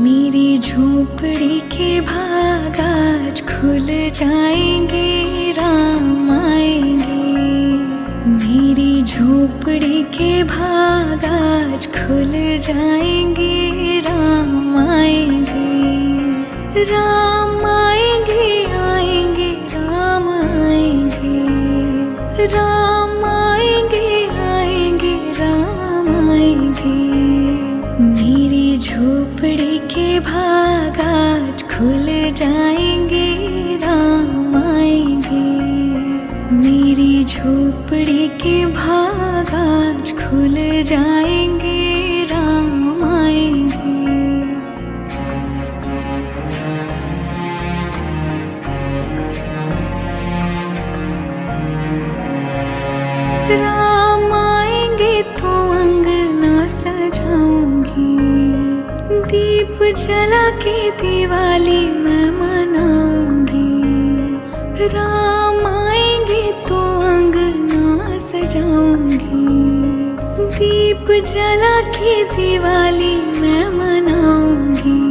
मेरी झोपड़ी के भाग आज खुल जाएंगे, राम आएंगे। मेरी झोपड़ी के भाग आज खुल जाएंगे, राम आएंगे। राम आएंगे, आएंगे, राम आएंगे। राम आएंगे, आएंगे, राम आएंगे। मेरी झोपड़ी के भाग आज खुल जाएंगे, राम आएंगे। मेरी झोपड़ी के भाग आज खुल जाएंगे, राम आएंगे। राम आएंगे तो अंगना सजाऊंगी, दीप जला के दिवाली मैं मनाऊंगी। राम आएंगे तो अंगना सजाऊंगी, दीप जला के दिवाली मैं मनाऊंगी।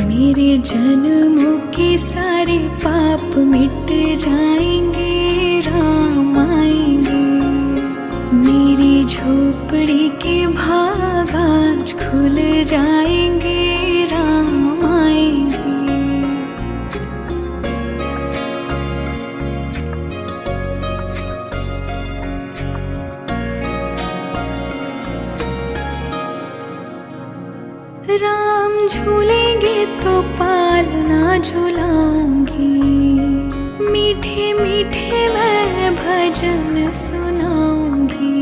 मेरे जन्मों के सारे पाप मिट जाएंगे, राम आएंगे। मेरी झोपड़ी के भाग आज खुल जाएंगे, राम आएंगे। राम झूलेंगे तो पालना झुलाऊंगी, मीठे मीठे मैं भजन सुनाऊंगी।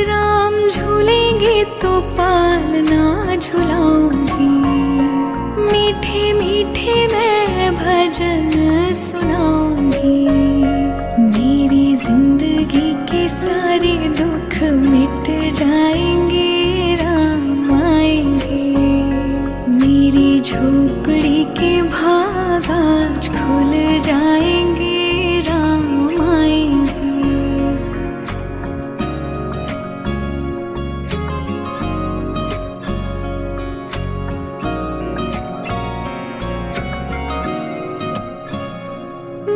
राम झूलेंगे तो पालना झुलाऊंगी, मीठे मीठे मैं भजन सुनाऊंगी। मेरी जिंदगी के सारे दुख मिट जाएंगे, राम आएंगे। मेरी झोपड़ी के भाग आज खुल जाएंगे, राम आएंगे।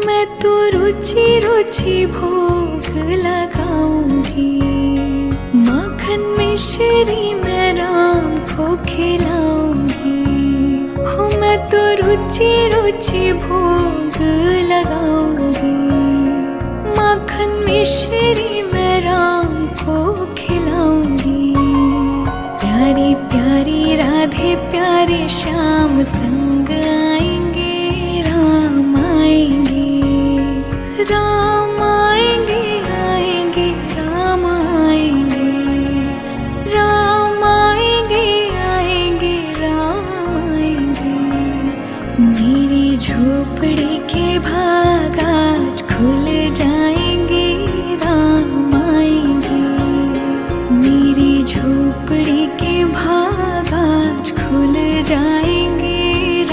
मैं तो रुचि रुचि भोग लगाऊंगी, माखन मिश्री मैं राम को खिलाऊंगी। हो मैं तो रुचि रुचि भोग लगाऊंगी, माखन मिश्री मैं राम को खिलाऊंगी। प्यारी प्यारी राधे प्यारे श्याम संग आएंगे, राम आएंगे। राम आएंगे, आएंगे, राम आएंगे। राम आएंगे, आएंगे, राम आएंगे। मेरी झोपड़ी के भाग आज खुल जाएंगे, राम आएंगे। मेरी झोपड़ी के भाग आज खुल जाएंगे,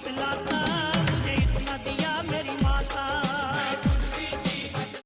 दिखलाता